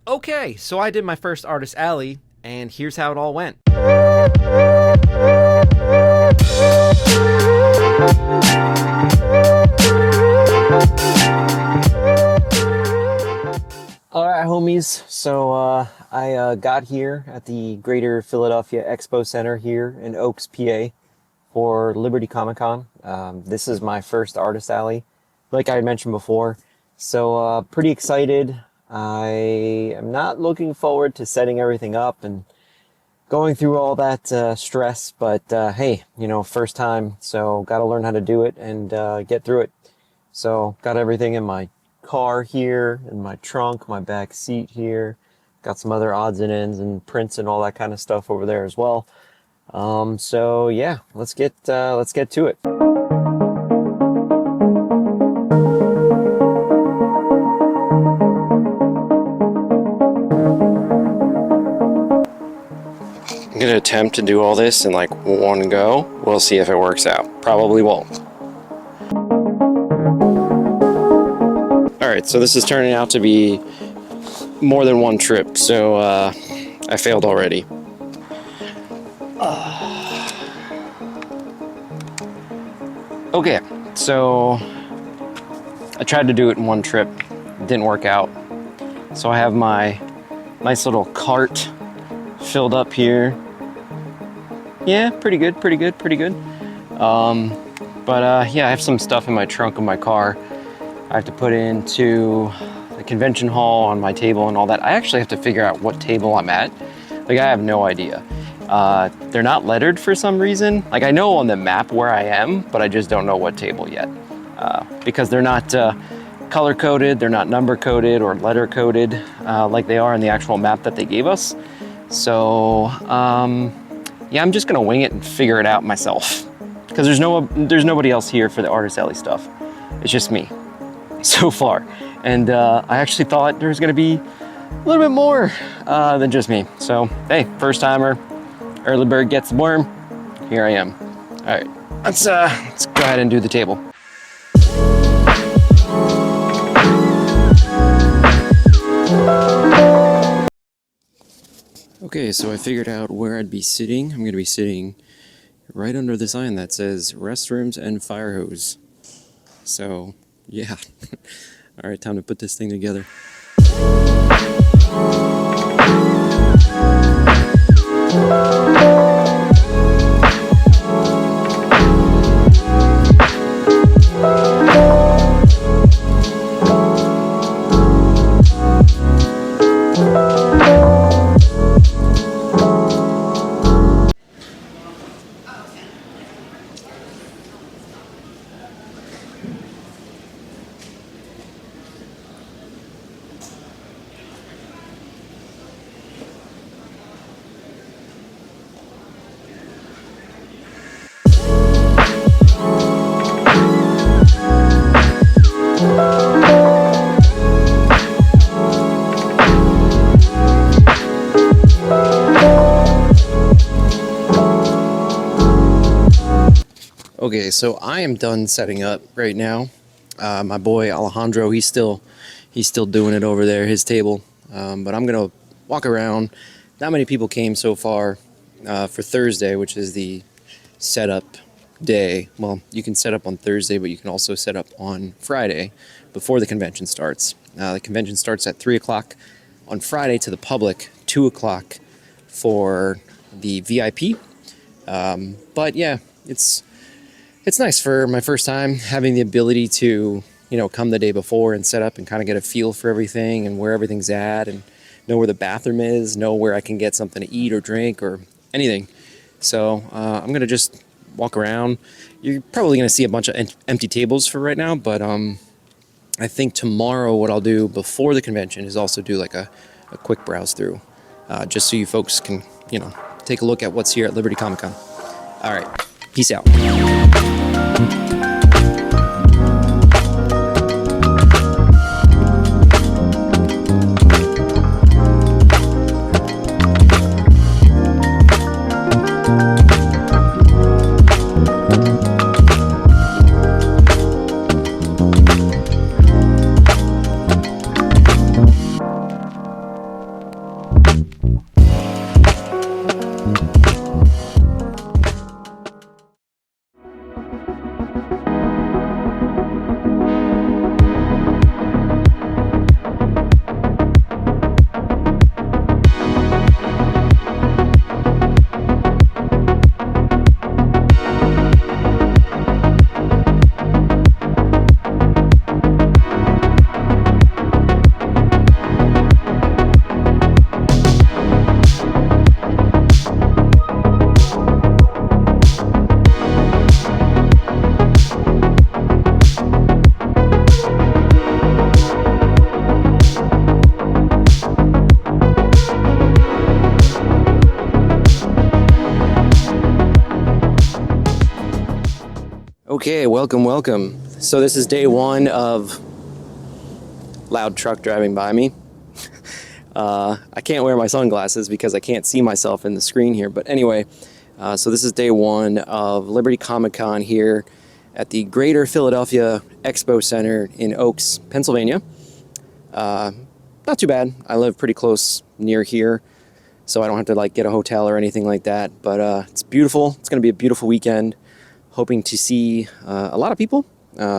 Okay, so I did my first Artist Alley, and here's how it all went. Alright, homies, so I got here at the Greater Philadelphia Expo Center here in Oaks, PA for Liberty Comic Con. This is my first Artist Alley, like I mentioned before, so pretty excited. I am not looking forward to setting everything up and going through all that stress, but hey, you know, first time, so gotta learn how to do it and get through it. So got everything in my car here, in my trunk, my back seat here. Got some other odds and ends and prints and all that kind of stuff over there as well. So yeah, let's get to it. I'm gonna attempt to do all this in like one go. We'll see if it works out. Probably won't. Alright, so this is turning out to be more than one trip, so I failed already. Okay, so I tried to do it in one trip. It didn't work out. So I have my nice little cart filled up here. Yeah, pretty good. Yeah, I have some stuff in my trunk of my car I have to put into the convention hall on my table and all that. I actually have to figure out what table I'm at. Like, I have no idea. They're not lettered for some reason. Like, I know on the map where I am, but I just don't know what table yet. Because they're not color-coded, they're not number-coded or letter-coded like they are in the actual map that they gave us. So, yeah, I'm just gonna wing it and figure it out myself. Because there's nobody else here for the Artist Alley stuff. It's just me, so far. And I actually thought there was gonna be a little bit more than just me. So, hey, first timer, early bird gets the worm. Here I am. All right, let's go ahead and do the table. Okay, so I figured out where I'd be sitting. I'm gonna be sitting right under the sign that says restrooms and fire hose. So, yeah. All right, time to put this thing together. Okay, so I am done setting up right now. My boy Alejandro, he's still doing it over there, his table. But I'm gonna walk around. Not many people came so far for Thursday, which is the setup day. Well, you can set up on Thursday, but you can also set up on Friday before the convention starts. The convention starts at 3 o'clock on Friday to the public, 2 o'clock for the VIP. But yeah, it's nice for my first time having the ability to, you know, come the day before and set up and kind of get a feel for everything and where everything's at and know where the bathroom is, know where I can get something to eat or drink or anything. So I'm going to just walk around. You're probably going to see a bunch of empty tables for right now, but I think tomorrow what I'll do before the convention is also do like a quick browse through, just so you folks can, you know, take a look at what's here at Liberty Comic Con. All right, peace out. Okay, welcome. So this is day one of loud truck driving by me. I can't wear my sunglasses because I can't see myself in the screen here. But anyway, so this is day one of Liberty Comic Con here at the Greater Philadelphia Expo Center in Oaks, Pennsylvania. Not too bad. I live pretty close near here, so I don't have to like get a hotel or anything like that. But it's beautiful. It's going to be a beautiful weekend. Hoping to see a lot of people,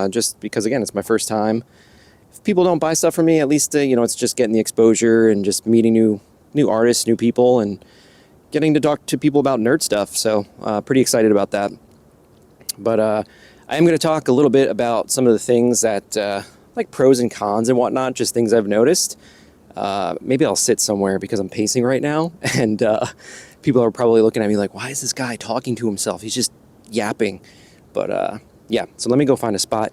just because, again, it's my first time. If people don't buy stuff from me, at least, it's just getting the exposure and just meeting new artists, new people, and getting to talk to people about nerd stuff. So pretty excited about that. But I am going to talk a little bit about some of the things that, like pros and cons and whatnot, just things I've noticed. Maybe I'll sit somewhere because I'm pacing right now, and people are probably looking at me like, why is this guy talking to himself? He's just yapping. But yeah, so let me go find a spot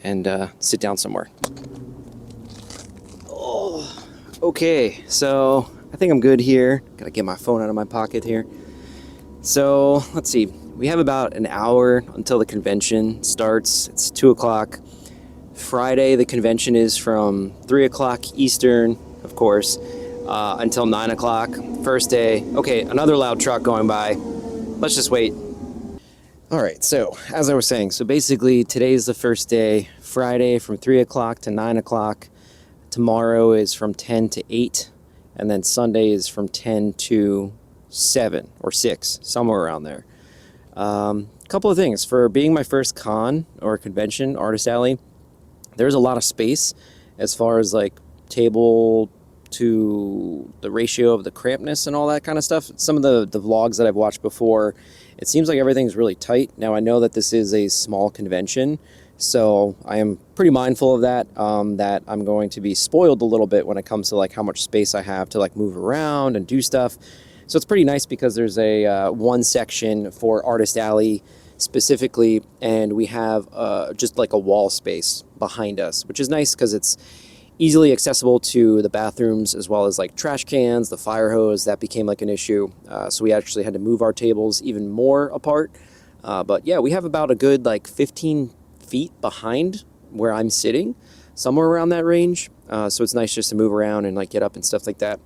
and sit down somewhere. Oh, okay, so I think I'm good here. Gotta get my phone out of my pocket here. So let's see, we have about an hour until the convention starts. It's 2 o'clock. Friday, the convention is from 3 o'clock Eastern, of course, until 9 o'clock. First day. Okay, another loud truck going by. Let's just wait. All right, so as I was saying, so basically today's the first day. Friday from 3 o'clock to 9 o'clock. Tomorrow is from 10 to 8. And then Sunday is from 10 to 7 or 6, somewhere around there. Couple of things. For being my first con or convention, Artist Alley, there's a lot of space as far as like table to the ratio of the crampness and all that kind of stuff. Some of the vlogs that I've watched before, it seems like everything's really tight. Now I know that this is a small convention, so I am pretty mindful of that, that I'm going to be spoiled a little bit when it comes to like how much space I have to like move around and do stuff. So it's pretty nice because there's a one section for Artist Alley specifically, and we have just like a wall space behind us, which is nice because it's easily accessible to the bathrooms as well as like trash cans, the fire hose. That became like an issue. So we actually had to move our tables even more apart. But yeah, we have about a good like 15 feet behind where I'm sitting, somewhere around that range. So it's nice just to move around and like get up and stuff like that.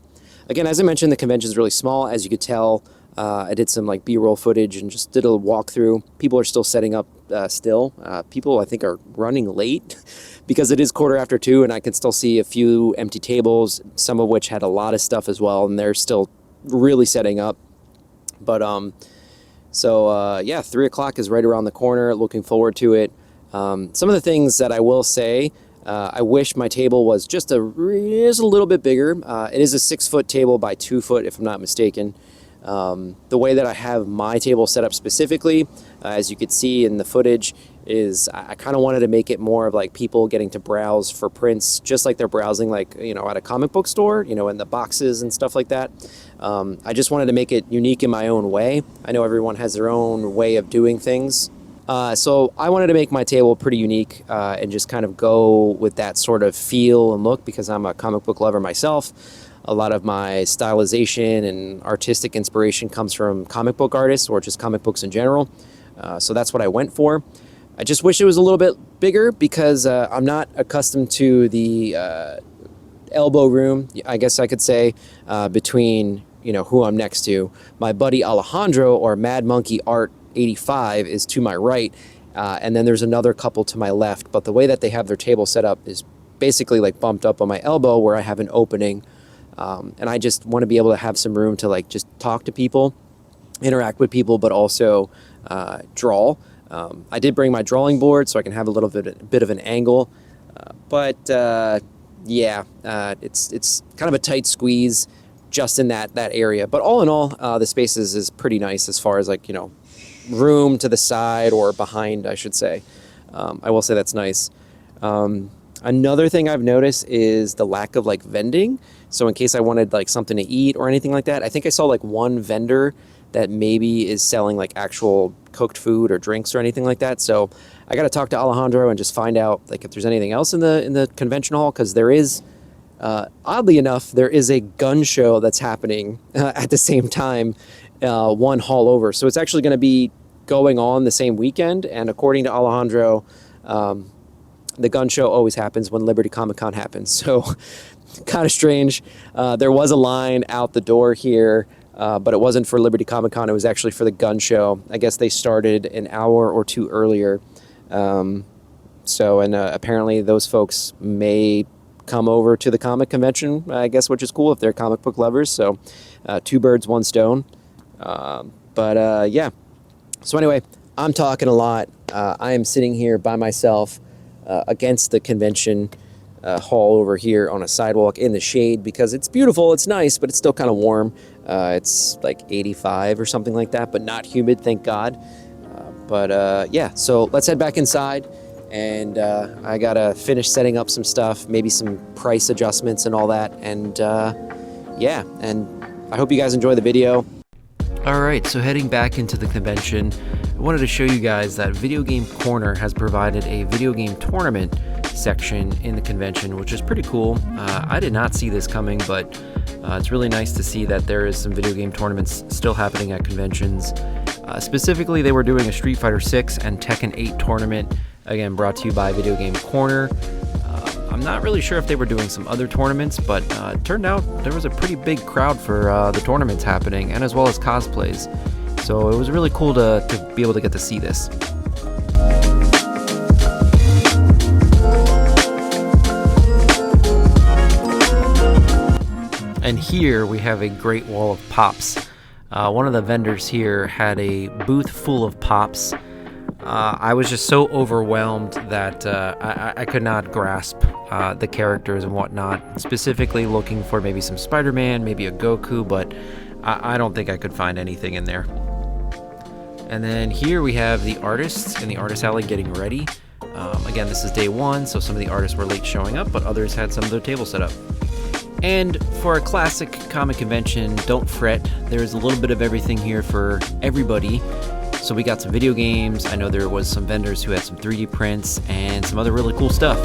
Again, as I mentioned, the convention is really small. As you could tell, I did some like B-roll footage and just did a walkthrough. People are still setting up still. People, I think, are running late because it is 2:15, and I can still see a few empty tables, some of which had a lot of stuff as well, and they're still really setting up. But yeah, 3 o'clock is right around the corner. Looking forward to it. Some of the things that I will say, I wish my table was just a little bit bigger. It is a 6-foot table by 2 foot, if I'm not mistaken. The way that I have my table set up specifically, as you could see in the footage, is I kind of wanted to make it more of like people getting to browse for prints, just like they're browsing like, at a comic book store, in the boxes and stuff like that. I just wanted to make it unique in my own way. I know everyone has their own way of doing things. So I wanted to make my table pretty unique and just kind of go with that sort of feel and look because I'm a comic book lover myself. A lot of my stylization and artistic inspiration comes from comic book artists or just comic books in general. So that's what I went for. I just wish it was a little bit bigger because I'm not accustomed to the elbow room, I guess I could say, between, who I'm next to. My buddy Alejandro, or Mad Monkey Art 85, is to my right. And then there's another couple to my left. But the way that they have their table set up is basically like bumped up on my elbow where I have an opening. And I just want to be able to have some room to like just talk to people, interact with people, but also draw. I did bring my drawing board so I can have a little bit of an angle. Yeah, it's kind of a tight squeeze just in that area. But all in all, the space is pretty nice as far as like, room to the side or behind, I should say. I will say that's nice. Another thing I've noticed is the lack of like vending. So in case I wanted like something to eat or anything like that, I think I saw like one vendor that maybe is selling like actual cooked food or drinks or anything like that. So I got to talk to Alejandro and just find out like if there's anything else in the convention hall, because there is, oddly enough, there is a gun show that's happening at the same time, one hall over. So it's actually going to be going on the same weekend. And according to Alejandro, the gun show always happens when Liberty Comic Con happens. So kind of strange. There was a line out the door here, but it wasn't for Liberty Comic Con. It was actually for the gun show. I guess they started an hour or two earlier. Apparently those folks may come over to the comic convention, I guess, which is cool if they're comic book lovers. So two birds, one stone. Yeah. So anyway, I'm talking a lot. I am sitting here by myself against the convention hall over here on a sidewalk in the shade because it's beautiful, it's nice, but it's still kind of warm. It's like 85 or something like that, but not humid, thank God. Yeah, so let's head back inside, and I gotta finish setting up some stuff, maybe some price adjustments and all that, and yeah, and I hope you guys enjoy the video. Alright, so heading back into the convention, I wanted to show you guys that Video Game Corner has provided a video game tournament section in the convention, which is pretty cool. I did not see this coming, but it's really nice to see that there is some video game tournaments still happening at conventions. Specifically, they were doing a Street Fighter 6 and Tekken 8 tournament, again brought to you by Video Game Corner. I'm not really sure if they were doing some other tournaments, but it turned out there was a pretty big crowd for the tournaments happening, and as well as cosplays. So it was really cool to be able to get to see this. And here we have a great wall of pops. One of the vendors here had a booth full of pops. I was just so overwhelmed that I could not grasp the characters and whatnot. Specifically looking for maybe some Spider-Man, maybe a Goku, but I don't think I could find anything in there. And then here we have the artists in the artist alley getting ready. Again, this is day one, so some of the artists were late showing up, but others had some of their tables set up. And for a classic comic convention, don't fret, there's a little bit of everything here for everybody. So we got some video games, I know there was some vendors who had some 3D prints, and some other really cool stuff.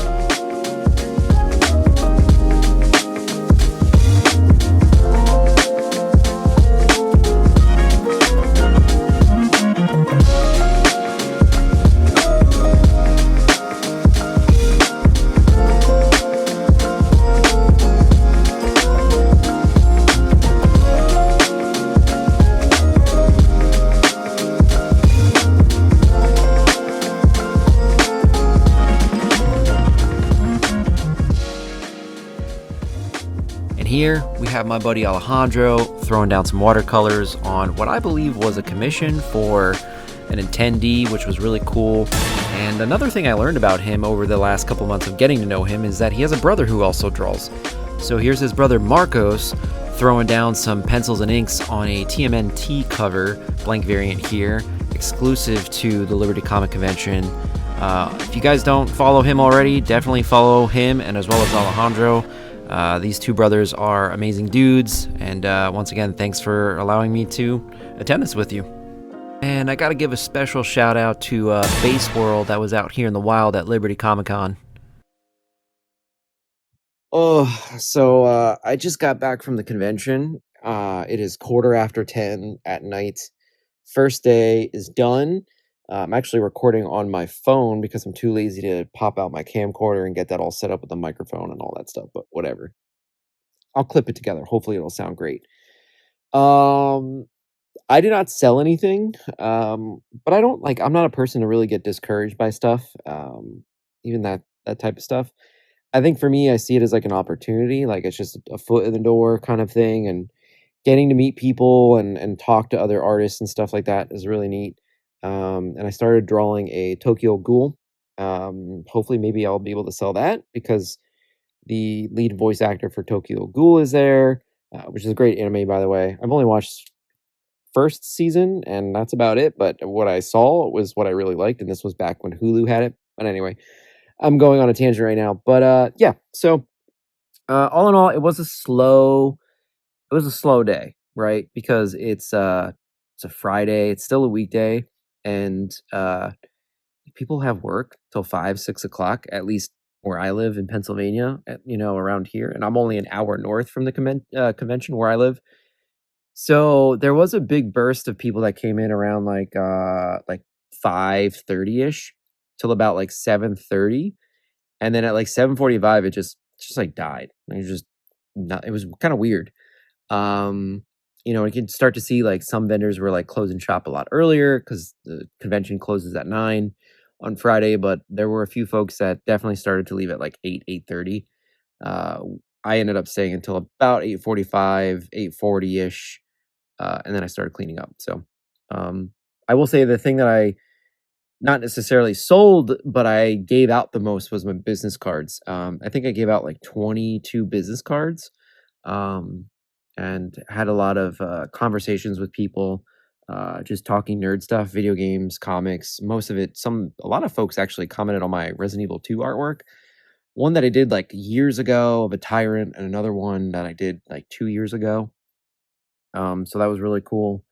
Here we have my buddy Alejandro throwing down some watercolors on what I believe was a commission for an attendee, which was really cool. And another thing I learned about him over the last couple months of getting to know him is that he has a brother who also draws. So here's his brother Marcos throwing down some pencils and inks on a TMNT cover, blank variant here, exclusive to the Liberty Comic Convention. If you guys don't follow him already, definitely follow him, and as well as Alejandro. These two brothers are amazing dudes, and once again, thanks for allowing me to attend this with you. And I gotta give a special shout out to Base World that was out here in the wild at Liberty Comic Con. I just got back from the convention. It is 10:15 at night. First day is done. I'm actually recording on my phone because I'm too lazy to pop out my camcorder and get that all set up with the microphone and all that stuff, but whatever. I'll clip it together. Hopefully it'll sound great. I did not sell anything, but I'm not a person to really get discouraged by stuff, even that type of stuff. I think for me, I see it as like an opportunity, like it's just a foot in the door kind of thing, and getting to meet people and talk to other artists and stuff like that is really neat. And I started drawing a Tokyo Ghoul. Hopefully maybe I'll be able to sell that because the lead voice actor for Tokyo Ghoul is there, which is a great anime, by the way. I've only watched first season and that's about it, but what I saw was what I really liked, and this was back when Hulu had it. But anyway, I'm going on a tangent right now. But yeah, so all in all, it was a slow day, right? Because it's a Friday, it's still a weekday, and people have work till 5-6 o'clock, at least where I live in Pennsylvania, around here, and I'm only an hour north from the convention where I live. So there was a big burst of people that came in around like 5:30ish till about like 7:30, and then at like 7:45 it just like died. It was just not, it was kind of weird. Um, you can start to see like some vendors were like closing shop a lot earlier because the convention closes at 9 on Friday, but there were a few folks that definitely started to leave at like 8:30. Uh, I ended up staying until about 8:45, 8:40 ish, and then I started cleaning up. So, um, I will say the thing that I not necessarily sold, but I gave out the most was my business cards. I think I gave out like 22 business cards, um, and had a lot of conversations with people, just talking nerd stuff, video games, comics. Most of it, a lot of folks actually commented on my Resident Evil 2 artwork. One that I did like years ago of a tyrant, and another one that I did like 2 years ago. So that was really cool.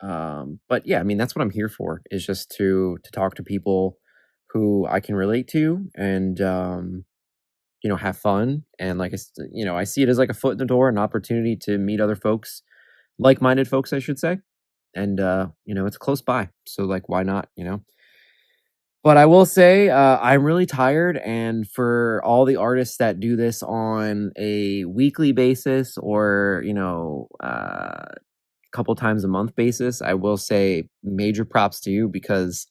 But yeah, I mean, that's what I'm here for, is just to talk to people who I can relate to, and have fun. And like I see it as like a foot in the door, an opportunity to meet other folks, like-minded folks, I should say. And it's close by, so like why not? But I will say, I'm really tired, and for all the artists that do this on a weekly basis, or couple times a month basis, I will say major props to you, because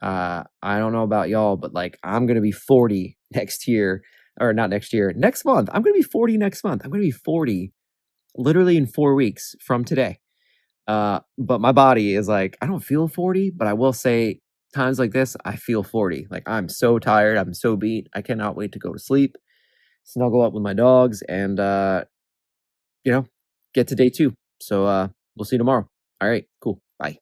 I don't know about y'all, but like I'm gonna be 40 next year, or not next year, next month. I'm gonna be 40 next month. I'm gonna be 40 literally in 4 weeks from today. But my body is like, I don't feel 40, but I will say times like this, I feel 40. Like I'm so tired, I'm so beat. I cannot wait to go to sleep, snuggle up with my dogs, and you know, get to day 2. So we'll see you tomorrow. All right, cool. Bye.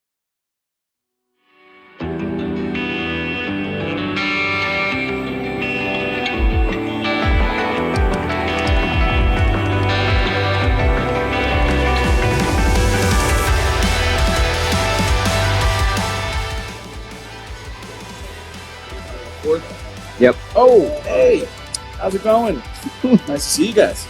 Yep. Oh, hey, how's it going? Nice to see you guys.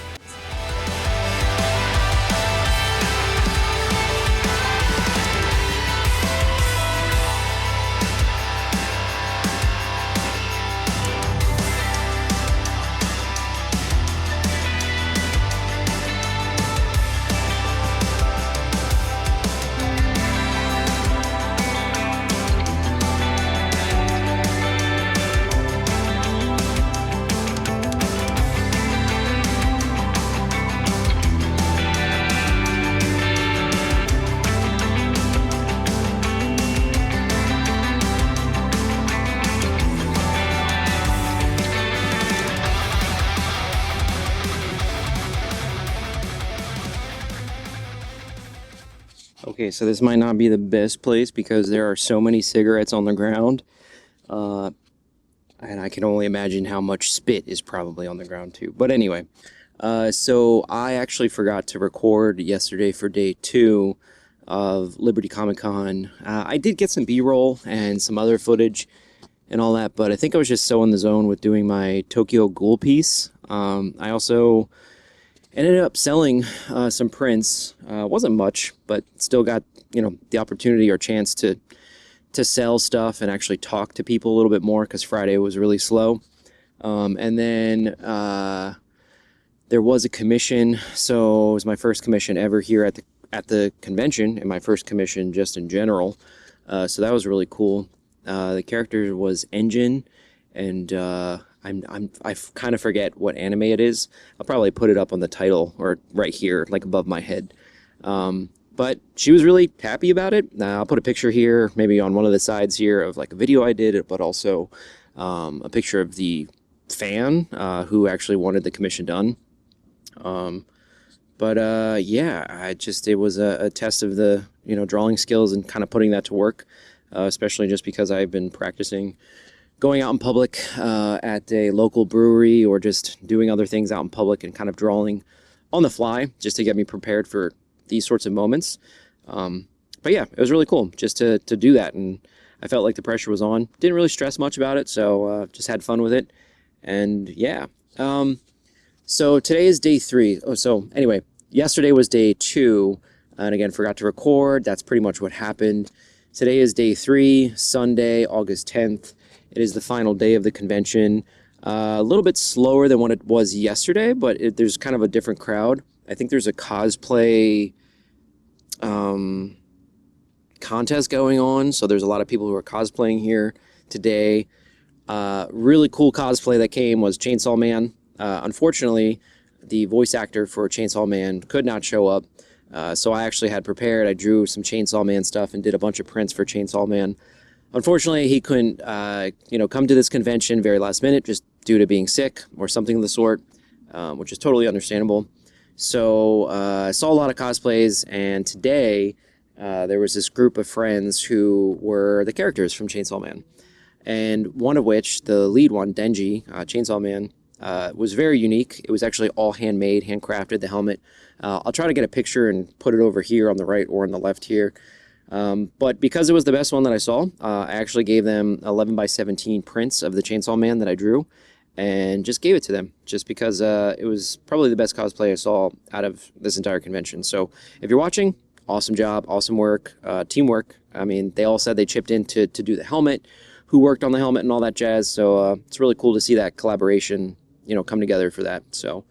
Okay, so this might not be the best place because there are so many cigarettes on the ground. And I can only imagine how much spit is probably on the ground too. But anyway, so I actually forgot to record yesterday for day 2 of Liberty Comic Con. I did get some B-roll and some other footage and all that, but I think I was just so in the zone with doing my Tokyo Ghoul piece. I also ended up selling some prints. Wasn't much, but still got the opportunity or chance to sell stuff and actually talk to people a little bit more, because Friday was really slow. And then there was a commission, so it was my first commission ever here at the convention, and my first commission just in general. So that was really cool. The character was Engine, and I kind of forget what anime it is. I'll probably put it up on the title or right here, like above my head. But she was really happy about it. I'll put a picture here, maybe on one of the sides here, of like a video I did, but also a picture of the fan who actually wanted the commission done. Yeah, it was a test of the drawing skills and kind of putting that to work, especially just because I've been practicing going out in public at a local brewery, or just doing other things out in public and kind of drawing on the fly just to get me prepared for these sorts of moments. But yeah, it was really cool just to do that, and I felt like the pressure was on. Didn't really stress much about it, so just had fun with it. And yeah, so today is day 3. So anyway, yesterday was day 2. and again, forgot to record. That's pretty much what happened. Today is day 3, Sunday, August 10th. It is the final day of the convention. A little bit slower than what it was yesterday, but there's kind of a different crowd. I think there's a cosplay contest going on, so there's a lot of people who are cosplaying here today. Really cool cosplay that came was Chainsaw Man. Unfortunately, the voice actor for Chainsaw Man could not show up, so I actually had prepared. I drew some Chainsaw Man stuff and did a bunch of prints for Chainsaw Man. Unfortunately, he couldn't, come to this convention very last minute, just due to being sick or something of the sort, which is totally understandable. So I saw a lot of cosplays, and today there was this group of friends who were the characters from Chainsaw Man. And one of which, the lead one, Denji, Chainsaw Man, was very unique. It was actually all handmade, handcrafted, the helmet. I'll try to get a picture and put it over here on the right or on the left here. But because it was the best one that I saw, I actually gave them 11 by 17 prints of the Chainsaw Man that I drew and just gave it to them just because it was probably the best cosplay I saw out of this entire convention. So if you're watching, awesome job, awesome work, teamwork. I mean, they all said they chipped in to do the helmet, who worked on the helmet and all that jazz. So it's really cool to see that collaboration, come together for that. So,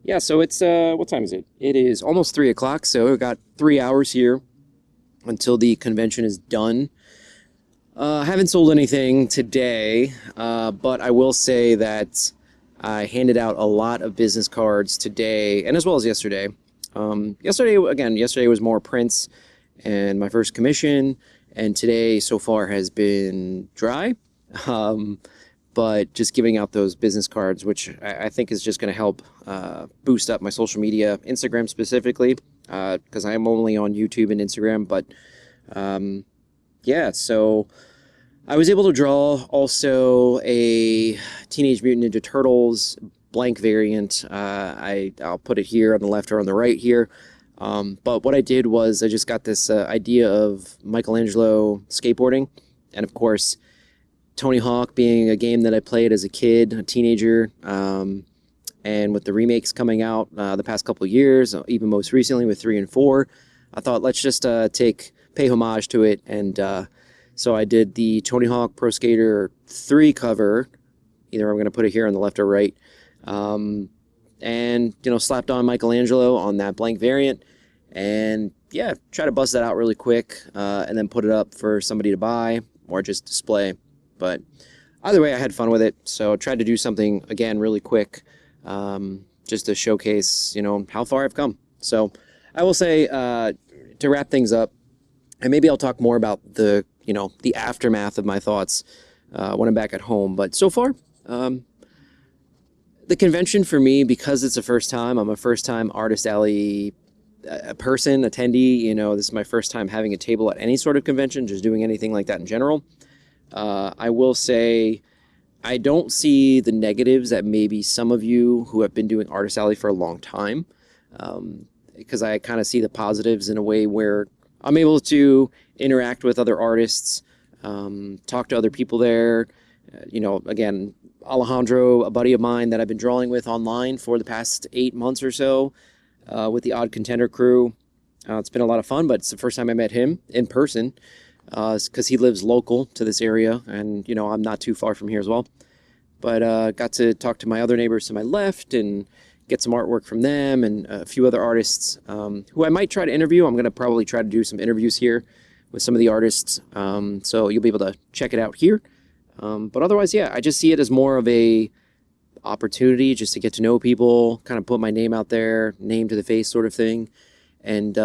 yeah, so it's, what time is it? It is almost 3 o'clock, so we've got 3 hours here until the convention is done. I haven't sold anything today, but I will say that I handed out a lot of business cards today, and as well as yesterday. Yesterday was more prints and my first commission, and today so far has been dry. But just giving out those business cards, which I think is just going to help boost up my social media, Instagram specifically, because I am only on YouTube and Instagram. But yeah, so I was able to draw also a Teenage Mutant Ninja Turtles blank variant. I'll put it here on the left or on the right here. But what I did was I just got this idea of Michelangelo skateboarding, and of course, Tony Hawk being a game that I played as a kid, a teenager, and with the remakes coming out the past couple of years, even most recently with 3 and 4, I thought let's just pay homage to it, and so I did the Tony Hawk Pro Skater 3 cover. Either I'm going to put it here on the left or right, and slapped on Michelangelo on that blank variant, and yeah, try to bust that out really quick, and then put it up for somebody to buy or just display. But either way, I had fun with it, so I tried to do something, again, really quick, just to showcase, how far I've come. So I will say, to wrap things up, and maybe I'll talk more about the aftermath of my thoughts when I'm back at home. But so far, the convention for me, because it's a first time, I'm a first-time Artist Alley attendee. This is my first time having a table at any sort of convention, just doing anything like that in general. I will say I don't see the negatives that maybe some of you who have been doing Artist Alley for a long time, because I kind of see the positives in a way where I'm able to interact with other artists, talk to other people there. Again, Alejandro, a buddy of mine that I've been drawing with online for the past 8 months or so, with the Odd Contender crew. It's been a lot of fun, but it's the first time I met him in person. Because he lives local to this area, and I'm not too far from here as well. But got to talk to my other neighbors to my left and get some artwork from them, and a few other artists who I might try to interview. I'm going to probably try to do some interviews here with some of the artists, so you'll be able to check it out here. But otherwise, yeah, I just see it as more of a opportunity just to get to know people, kind of put my name out there, name to the face sort of thing. And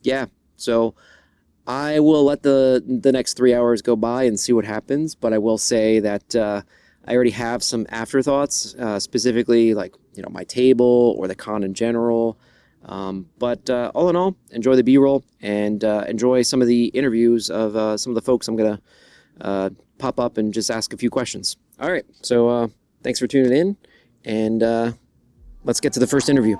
yeah, so I will let the next 3 hours go by and see what happens, but I will say that I already have some afterthoughts, specifically like, my table or the con in general. But all in all, enjoy the B-roll and enjoy some of the interviews of some of the folks I'm going to pop up and just ask a few questions. All right, so thanks for tuning in, and let's get to the first interview.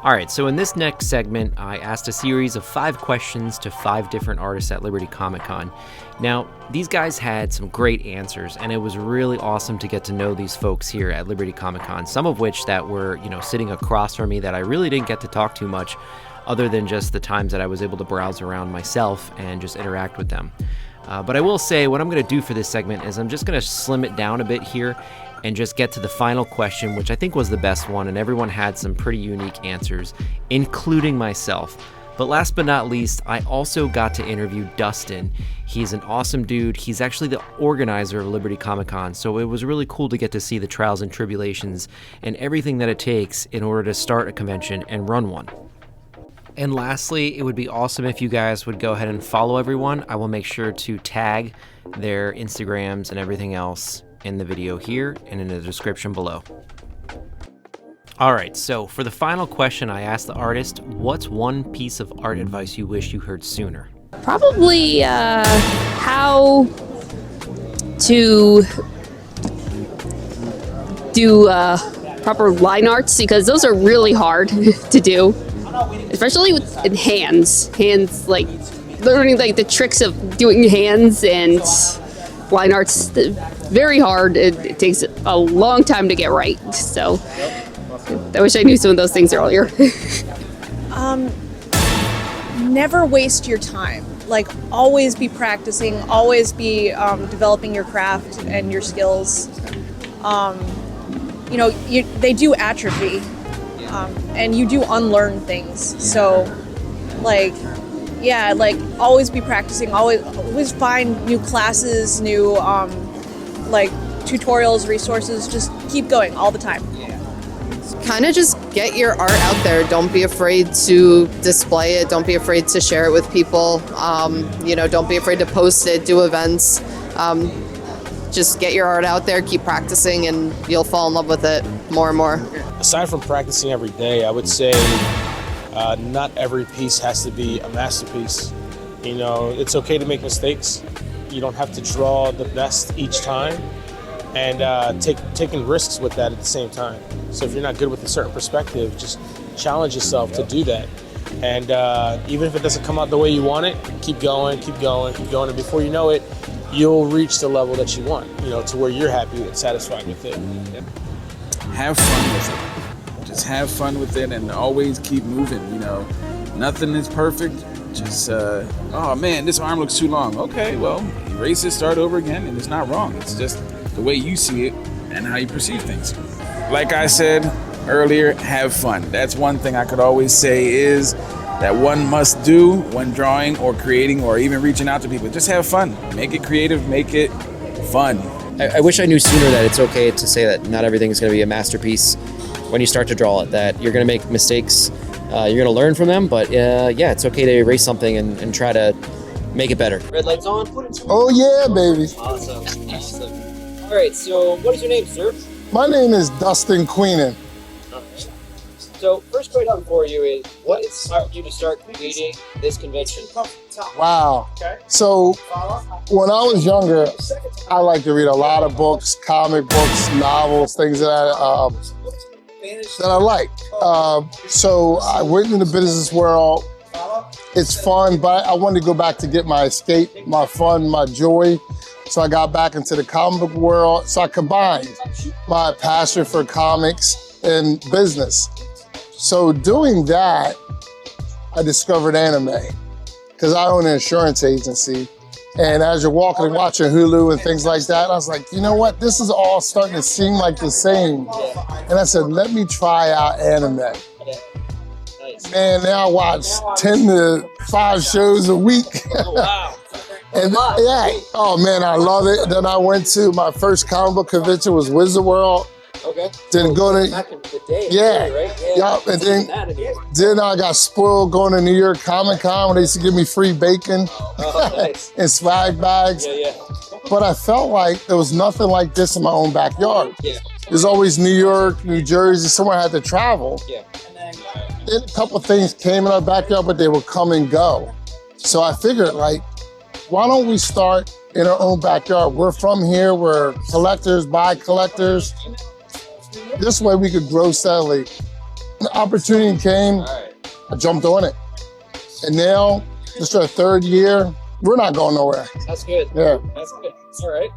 Alright, so in this next segment, I asked a series of 5 questions to 5 different artists at Liberty Comic Con. Now, these guys had some great answers, and it was really awesome to get to know these folks here at Liberty Comic Con, some of which that were, sitting across from me that I really didn't get to talk to much, other than just the times that I was able to browse around myself and just interact with them. But I will say, what I'm going to do for this segment is I'm just going to slim it down a bit here and just get to the final question, which I think was the best one, and everyone had some pretty unique answers, including myself. But last but not least, I also got to interview Dustin. He's an awesome dude. He's actually the organizer of Liberty Comic Con, so it was really cool to get to see the trials and tribulations and everything that it takes in order to start a convention and run one. And lastly, it would be awesome if you guys would go ahead and follow everyone. I will make sure to tag their Instagrams and everything else in the video here and in the description below. Alright, so for the final question, I asked the artist, what's one piece of art advice you wish you heard sooner? Probably how to do proper line arts, because those are really hard to do, especially in hands. Hands, like learning like the tricks of doing hands and line arts, very hard. It takes a long time to get right. So I wish I knew some of those things earlier. Never waste your time. Like, always be practicing, always be developing your craft and your skills. They do atrophy, and you do unlearn things. So, always be practicing, always find new classes, new, tutorials, resources, just keep going all the time. Kind of just get your art out there. Don't be afraid to display it. Don't be afraid to share it with people. Don't be afraid to post it, do events. Just get your art out there, keep practicing, and you'll fall in love with it more and more. Aside from practicing every day, I would say not every piece has to be a masterpiece. It's okay to make mistakes. You don't have to draw the best each time, and taking risks with that at the same time. So if you're not good with a certain perspective, just challenge yourself to do that. And even if it doesn't come out the way you want it, keep going, and before you know it, you'll reach the level that you want, to where you're happy and satisfied with it. Have fun with it. Just have fun with it and always keep moving, Nothing is perfect. Just, oh man, this arm looks too long. Okay, well, erase it, start over again, and it's not wrong. It's just the way you see it and how you perceive things. Like I said earlier, have fun. That's one thing I could always say is that one must do when drawing or creating or even reaching out to people. Just have fun. Make it creative, make it fun. I wish I knew sooner that it's okay to say that not everything is going to be a masterpiece when you start to draw it, that you're going to make mistakes, you're going to learn from them, but it's okay to erase something and try to make it better. Red light's on? Oh yeah, baby. Awesome. All right, so what is your name, sir? My name is Dustin Queenan. So first question for you is, what inspired you to start creating this convention? Wow. So when I was younger, I liked to read a lot of books, comic books, novels, things that I like. So I went into the business world. It's fun, but I wanted to go back to get my escape, my fun, my joy. So I got back into the comic book world. So I combined my passion for comics and business. So doing that, I discovered anime because I own an insurance agency. And as you're walking and watching Hulu and things like that, I was like, you know what? This is all starting to seem like the same. And I said, let me try out anime. Man, now I watch 10 to 5 shows a week. And oh man, I love it. Then I went to my first comic book convention was Wizard World. Okay. Didn't go to back in the day. Right? And then I got spoiled going to New York Comic Con when they used to give me free bacon and swag bags. But I felt like there was nothing like this in my own backyard. There's always New York, New Jersey, somewhere I had to travel. Then a couple of things came in our backyard, but they would come and go. So I figured, why don't we start in our own backyard? We're from here, we're collectors, buy collectors. This way we could grow steadily. The opportunity came, I jumped on it. And now, this is our 3rd year, we're not going nowhere. That's good. Yeah. That's good. All right.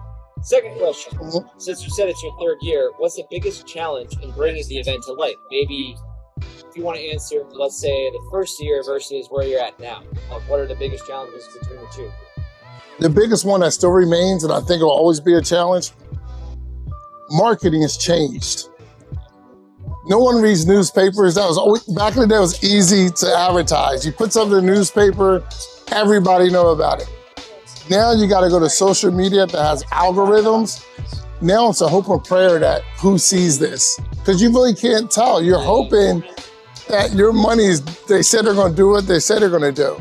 Second question. Since you said it's your 3rd year, what's the biggest challenge in bringing the event to life? Maybe if you want to answer, let's say, the first year versus where you're at now. What are the biggest challenges between the two? The biggest one that still remains, and I think it will always be a challenge, marketing has changed. No one reads newspapers. That was always, back in the day, it was easy to advertise. You put something in the newspaper, everybody know about it. Now you got to go to social media that has algorithms. Now it's a hope and prayer that who sees this, because you really can't tell. You're hoping that your money is, they said they're going to do what they said they're going to do.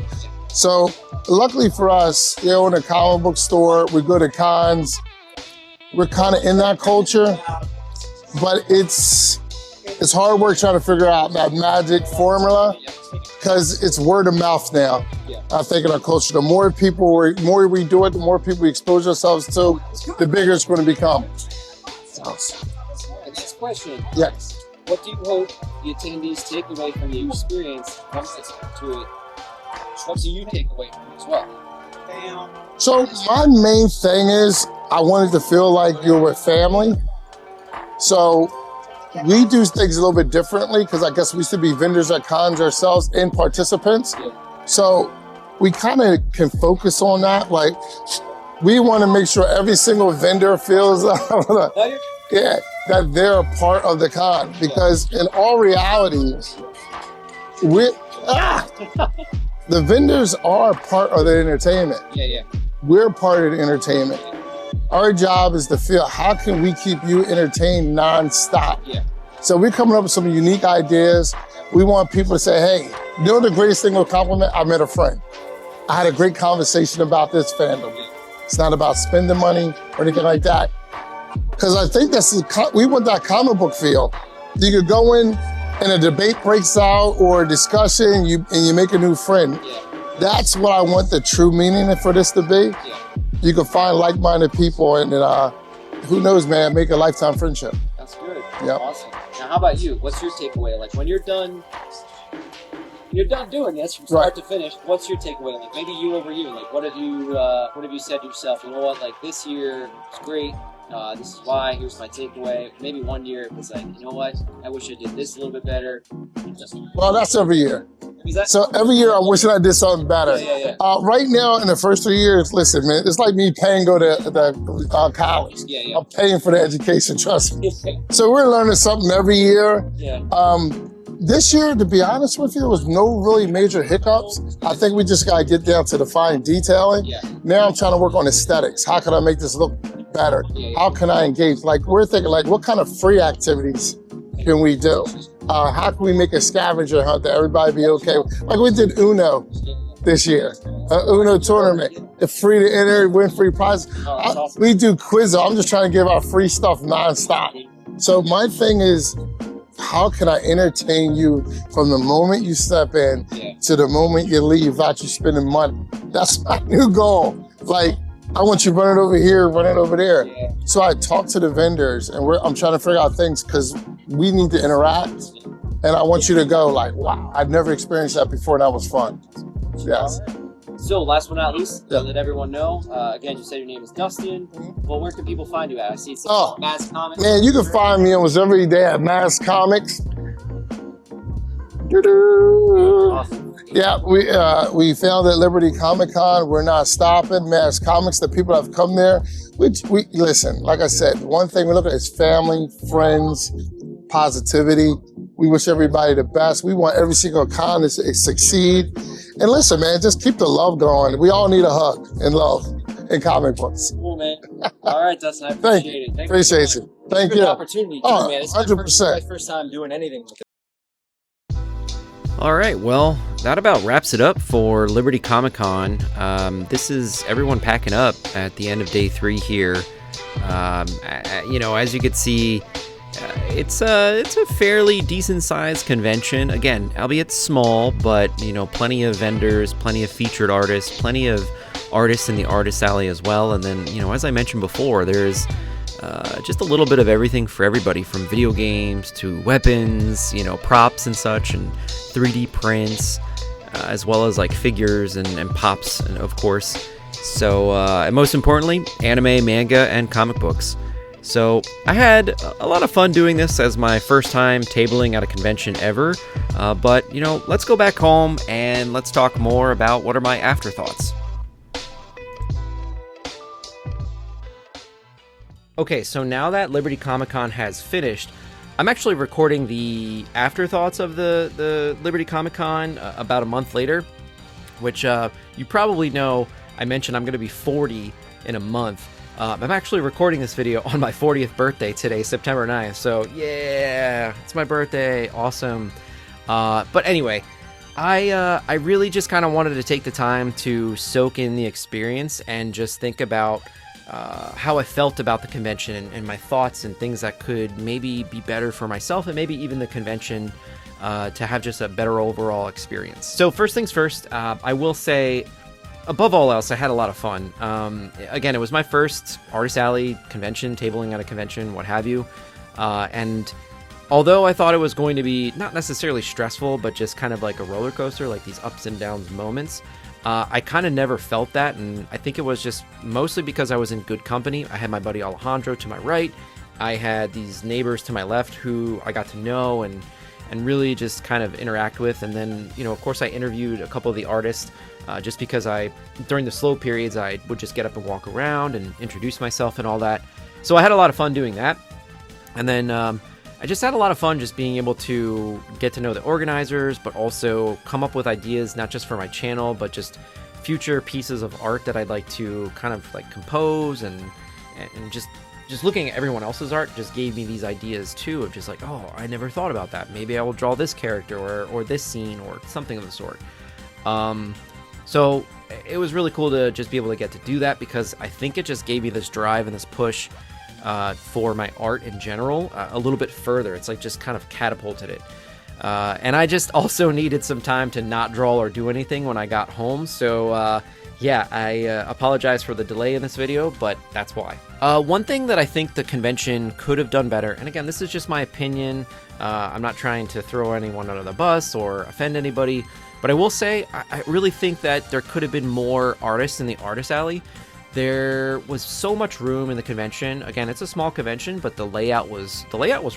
So luckily for us, you know, in a comic book store, we go to cons, we're kind of in that culture, but it's hard work trying to figure out that magic formula, because it's word of mouth now. I think in our culture, the more we do it, the more people we expose ourselves to, the bigger it's going to become. Next question. Yes. What do you hope the attendees take away from the experience to it? What do you take away from it as well? So my main thing is I wanted to feel like you're with family. So we do things a little bit differently because I guess we used to be vendors at cons ourselves and participants. So we kind of can focus on that. Like we want to make sure every single vendor feels that they're a part of the con, because in all reality, the vendors are part of the entertainment. We're part of the entertainment. Our job is to feel, how can we keep you entertained nonstop? So we're coming up with some unique ideas. We want people to say, hey, you know the greatest thing with compliment? I met a friend. I had a great conversation about this fandom. It's not about spending money or anything like that. Because I think we want that comic book feel. You could go in and a debate breaks out or a discussion and you make a new friend. That's what I want the true meaning for this to be. You can find like-minded people and who knows, man, make a lifetime friendship. That's good. Yep. Awesome. Now, how about you? What's your takeaway? Like when you're done doing this from start to finish, what's your takeaway? Like maybe you over you. Like what have you said to yourself? You know what? Like this year was great. This is why. Here's my takeaway. Maybe one year it was like, you know what? I wish I did this a little bit better. Well, that's every year. So every year I wish I did something better. Right now, in the first 3 years, listen, man, it's like me paying to go to college. I'm paying for the education, trust me. So we're learning something every year. This year, to be honest with you, there was no really major hiccups. I think we just got to get down to the fine detailing. Now I'm trying to work on aesthetics. How can I make this look better? How can I engage? Like we're thinking, like what kind of free activities can we do? How can we make a scavenger hunt that everybody be okay with? Like we did Uno this year, Uno tournament. It's free to enter, win free prizes. We do Quizzo. I'm just trying to give out free stuff nonstop. So my thing is, how can I entertain you from the moment you step in to the moment you leave without you spending money? That's my new goal. Like, I want you running over here, running over there. So I talk to the vendors and I'm trying to figure out things because we need to interact. And I want you to go like, wow, I've never experienced that before and that was fun. Yes. So last but not least, to let everyone know, again, you said your name is Dustin. Well, where can people find you at? I see it's Mass Comics. Man, you can find me almost every day at Mass Comics. Awesome. Yeah, we founded Liberty Comic Con. We're not stopping. Mass Comics, the people that have come there, we listen, like I said, one thing we look at is family, friends, positivity. We wish everybody the best. We want every single con to succeed. And listen, man, just keep the love going. We all need a hug and love in comic books. Cool, man. All right, Dustin, I appreciate it. Appreciate you. Thank you. Good opportunity, too, man. It's 100%. my first time doing anything like this. All right, well, that about wraps it up for Liberty Comic Con. This is everyone packing up at the end of day 3 here. You know, as you can see, it's a fairly decent-sized convention. Again, albeit small, but, you know, plenty of vendors, plenty of featured artists, plenty of artists in the artist alley as well. And then, you know, as I mentioned before, there's just a little bit of everything for everybody, from video games to weapons, props and such, and 3D prints, as well as like figures and pops, and of course. So, and most importantly, anime, manga, and comic books. So I had a lot of fun doing this as my first time tabling at a convention ever. But let's go back home and let's talk more about what are my afterthoughts. Okay, so now that Liberty Comic Con has finished, I'm actually recording the afterthoughts of the Liberty Comic Con about a month later, which you probably know I mentioned I'm going to be 40 in a month. I'm actually recording this video on my 40th birthday today, September 9th, so yeah, it's my birthday, awesome. But anyway, I really just kind of wanted to take the time to soak in the experience and just think about how I felt about the convention and my thoughts and things that could maybe be better for myself and maybe even the convention to have just a better overall experience. So first things first, I will say, above all else, I had a lot of fun. Again, it was my first Artist Alley convention, tabling at a convention, what have you. And although I thought it was going to be not necessarily stressful, but just kind of like a roller coaster, like these ups and downs moments, I kind of never felt that, and I think it was just mostly because I was in good company. I had my buddy Alejandro to my right. I had these neighbors to my left who I got to know and really just kind of interact with. And then, of course, I interviewed a couple of the artists just because during the slow periods, I would just get up and walk around and introduce myself and all that. So I had a lot of fun doing that. And then I just had a lot of fun just being able to get to know the organizers, but also come up with ideas, not just for my channel, but just future pieces of art that I'd like to kind of like compose, and just looking at everyone else's art just gave me these ideas too, of just like, oh, I never thought about that. Maybe I will draw this character or this scene or something of the sort. So it was really cool to just be able to get to do that, because I think it just gave me this drive and this push for my art in general a little bit further. It's like just kind of catapulted it. And I just also needed some time to not draw or do anything when I got home. So yeah, I apologize for the delay in this video, but that's why. One thing that I think the convention could have done better, and again, this is just my opinion, I'm not trying to throw anyone under the bus or offend anybody, but I will say I really think that there could have been more artists in the Artist Alley. There was so much room in the convention. Again, it's a small convention, but the layout was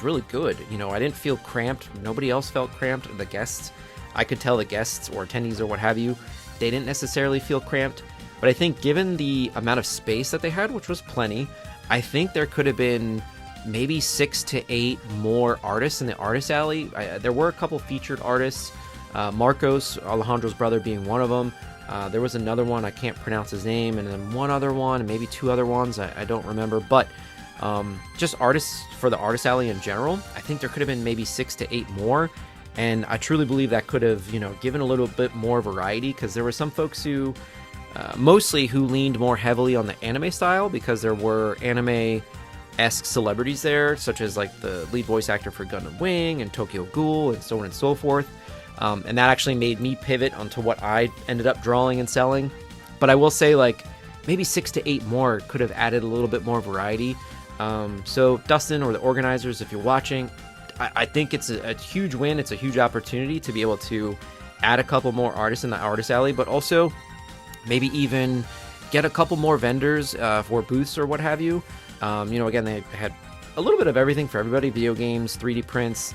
really good. I didn't feel cramped. Nobody else felt cramped. The guests, I could tell the guests or attendees or what have you, they didn't necessarily feel cramped. But I think given the amount of space that they had, which was plenty, I think there could have been maybe 6 to 8 more artists in the Artist Alley. There were a couple featured artists, Marcos, Alejandro's brother, being one of them. There was another one, I can't pronounce his name, and then one other one, and maybe 2 other ones, I don't remember. But just artists for the Artist Alley in general, I think there could have been maybe 6 to 8 more. And I truly believe that could have, given a little bit more variety, because there were some folks who, mostly who leaned more heavily on the anime style, because there were anime-esque celebrities there, such as like the lead voice actor for Gundam Wing and Tokyo Ghoul and so on and so forth. And that actually made me pivot onto what I ended up drawing and selling. But I will say, like, maybe 6 to 8 more could have added a little bit more variety. So Dustin, or the organizers, if you're watching, I think it's a huge win. It's a huge opportunity to be able to add a couple more artists in the Artist Alley, but also maybe even get a couple more vendors for booths or what have you. Again, they had a little bit of everything for everybody: video games, 3D prints,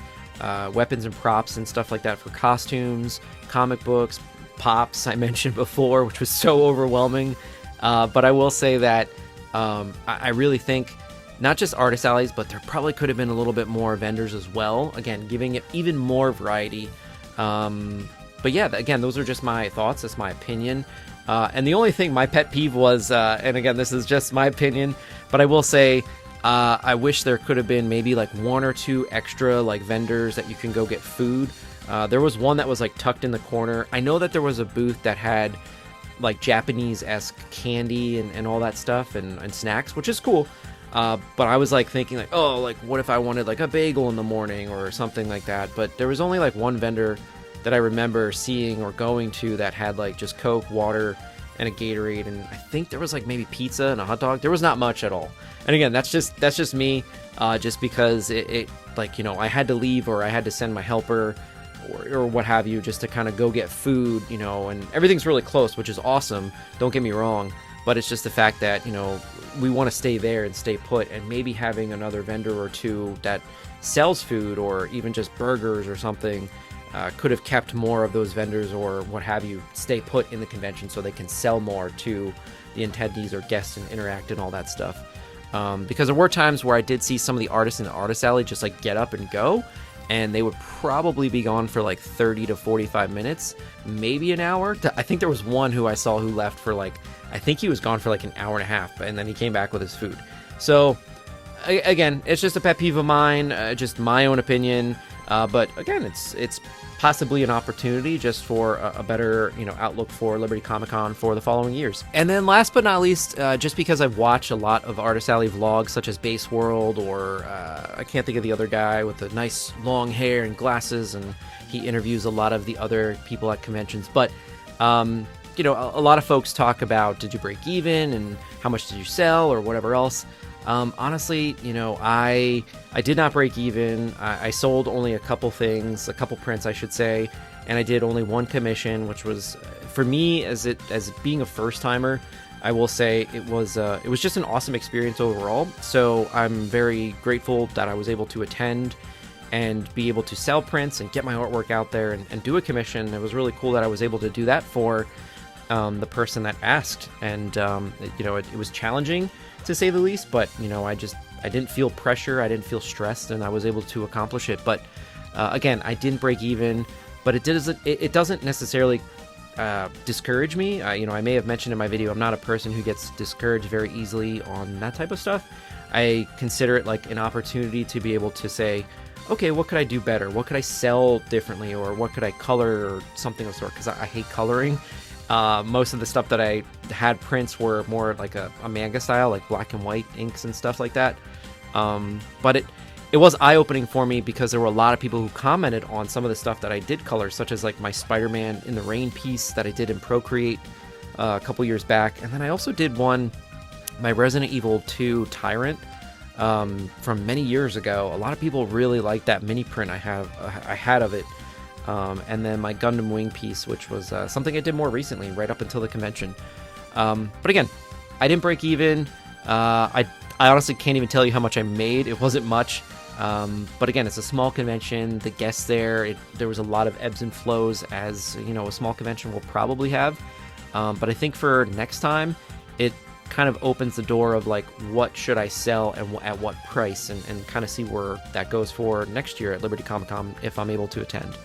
weapons and props and stuff like that for costumes, comic books, pops I mentioned before, which was so overwhelming. But I will say that I really think not just Artist Alleys, but there probably could have been a little bit more vendors as well, again, giving it even more variety. But yeah, again, those are just my thoughts. That's my opinion. And the only thing, my pet peeve was, and again, this is just my opinion, but I will say, I wish there could have been maybe like 1 or 2 extra like vendors that you can go get food. There was one that was like tucked in the corner. I know that there was a booth that had like Japanese-esque candy and all that stuff and snacks, which is cool. But I was like thinking like, oh, like what if I wanted like a bagel in the morning or something like that? But there was only like one vendor that I remember seeing or going to that had like just Coke, water, and a Gatorade, and I think there was like maybe pizza and a hot dog. There was not much at all. And again, that's just me, just because it like, you know, I had to leave, or I had to send my helper or what have you, just to kind of go get food, you know, and everything's really close, which is awesome. Don't get me wrong, but it's just the fact that, you know, we want to stay there and stay put, and maybe having another vendor or two that sells food or even just burgers or something could have kept more of those vendors or what have you stay put in the convention so they can sell more to the attendees or guests and interact and all that stuff. Because there were times where I did see some of the artists in the artist alley just like get up and go, and they would probably be gone for like 30 to 45 minutes, maybe an hour. I think there was one who I saw who left for like, I think he was gone for like an hour and a half, and then he came back with his food. So again, it's just a pet peeve of mine, just my own opinion. But again, it's possibly an opportunity just for a better, you know, outlook for Liberty Comic Con for the following years. And then last but not least, just because I've watched a lot of Artist Alley vlogs such as Base World, or I can't think of the other guy with the nice long hair and glasses, and he interviews a lot of the other people at conventions. But you know, a lot of folks talk about, did you break even and how much did you sell or whatever else. Honestly, you know, I did not break even. I sold only a couple things, a couple prints, I should say, and I did only one commission, which was, for me, as being a first timer, I will say it was just an awesome experience overall. So I'm very grateful that I was able to attend and be able to sell prints and get my artwork out there and do a commission. It was really cool that I was able to do that for the person that asked, and you know, it was challenging to say the least, but you know, I didn't feel pressure, I didn't feel stressed, and I was able to accomplish it. But again, I didn't break even, but it doesn't necessarily discourage me. You know, I may have mentioned in my video, I'm not a person who gets discouraged very easily on that type of stuff. I consider it like an opportunity to be able to say, okay, what could I do better? What could I sell differently? Or what could I color, or something of the sort? Because I hate coloring. Most of the stuff that I had prints were more like a manga style, like black and white inks and stuff like that. But it was eye-opening for me, because there were a lot of people who commented on some of the stuff that I did color, such as like my Spider-Man in the Rain piece that I did in Procreate a couple years back. And then I also did my Resident Evil 2 Tyrant from many years ago. A lot of people really liked that mini print I had of it. And then my Gundam Wing piece, which was something I did more recently, right up until the convention. But again, I didn't break even. I honestly can't even tell you how much I made. It wasn't much. But again, it's a small convention. The guests there was a lot of ebbs and flows, as you know, a small convention will probably have. But I think for next time, it kind of opens the door of like, what should I sell and at what price, and kind of see where that goes for next year at Liberty Comic Con if I'm able to attend.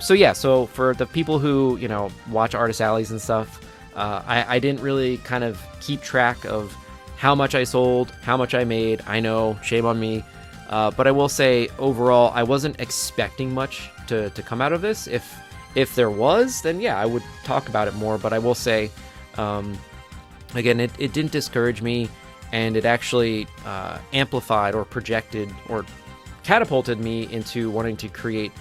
So yeah, so for the people who, you know, watch Artist Alleys and stuff, I didn't really kind of keep track of how much I sold, how much I made. I know, shame on me. But I will say, overall, I wasn't expecting much to come out of this. If there was, then yeah, I would talk about it more. But I will say, again, it didn't discourage me, and it actually amplified or projected or catapulted me into wanting to create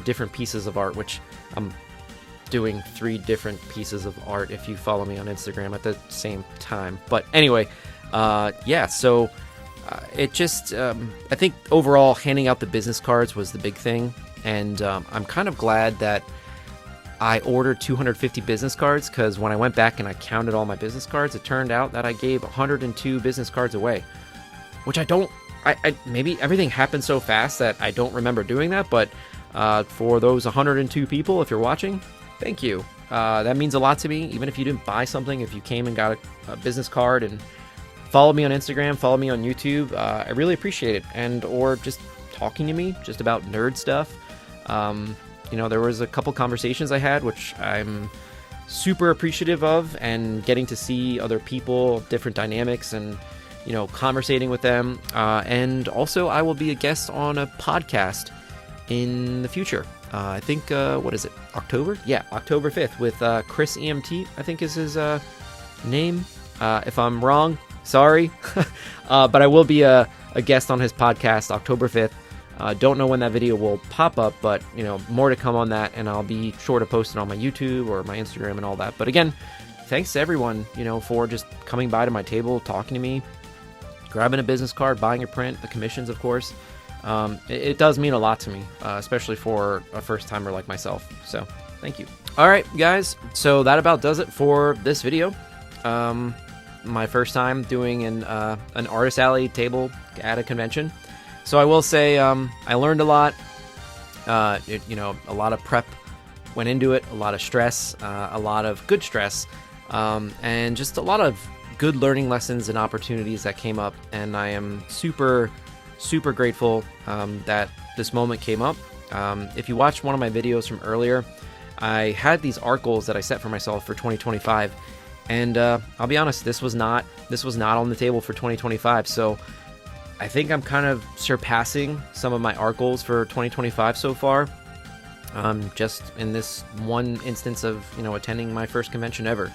different pieces of art, which I'm doing 3 different pieces of art if you follow me on Instagram at the same time. But anyway, yeah, so it just, I think overall handing out the business cards was the big thing, and I'm kind of glad that I ordered 250 business cards, because when I went back and I counted all my business cards, it turned out that I gave 102 business cards away, which I maybe everything happened so fast that I don't remember doing that, but for those 102 people, if you're watching, thank you. That means a lot to me. Even if you didn't buy something, if you came and got a business card and followed me on Instagram, followed me on YouTube, I really appreciate it. And or just talking to me just about nerd stuff. You know, there was a couple conversations I had, which I'm super appreciative of, and getting to see other people, different dynamics, and you know, conversating with them. And also, I will be a guest on a podcast in the future. I think, what is it, October? Yeah, October 5th with Chris EMT, I think is his name. If I'm wrong, sorry. But I will be a guest on his podcast October 5th. Don't know when that video will pop up, but more to come on that, and I'll be sure to post it on my YouTube or my Instagram and all that. But again, thanks to everyone, for just coming by to my table, talking to me, grabbing a business card, buying a print, the commissions, of course. It does mean a lot to me, especially for a first timer like myself. So thank you. All right, guys. So that about does it for this video. My first time doing an artist alley table at a convention. So I will say I learned a lot. A lot of prep went into it, a lot of stress, a lot of good stress, and just a lot of good learning lessons and opportunities that came up. And I am super, super grateful that this moment came up. If you watched one of my videos from earlier, I had these art goals that I set for myself for 2025. And I'll be honest, this was not on the table for 2025. So I think I'm kind of surpassing some of my art goals for 2025 so far. Just in this one instance of attending my first convention ever.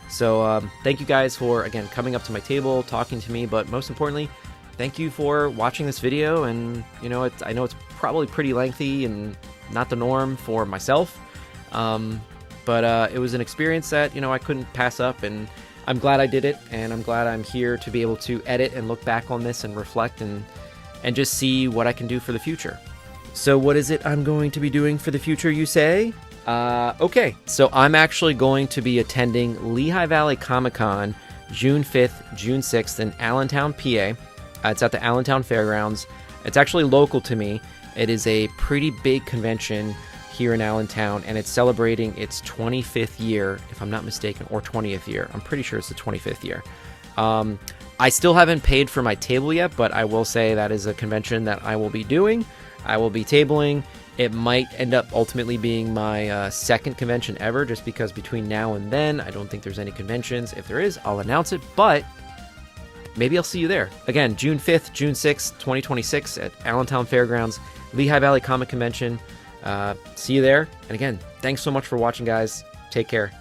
So thank you guys for again coming up to my table, talking to me, but most importantly, thank you for watching this video. And I know it's probably pretty lengthy and not the norm for myself. But it was an experience that, I couldn't pass up, and I'm glad I did it, and I'm glad I'm here to be able to edit and look back on this and reflect and just see what I can do for the future. So what is it I'm going to be doing for the future, you say? Okay, so I'm actually going to be attending Lehigh Valley Comic-Con June 5th, June 6th in Allentown, PA. It's at the Allentown Fairgrounds. It's actually local to me. It is a pretty big convention here in Allentown, and it's celebrating its 25th year, if I'm not mistaken, or 20th year. I'm pretty sure it's the 25th year. I still haven't paid for my table yet, but I will say that is a convention that I will be doing. I will be tabling. It might end up ultimately being my second convention ever, just because between now and then, I don't think there's any conventions. If there is, I'll announce it, but maybe I'll see you there. Again, June 5th, June 6th, 2026 at Allentown Fairgrounds, Lehigh Valley Comic Convention. See you there. And again, thanks so much for watching, guys. Take care.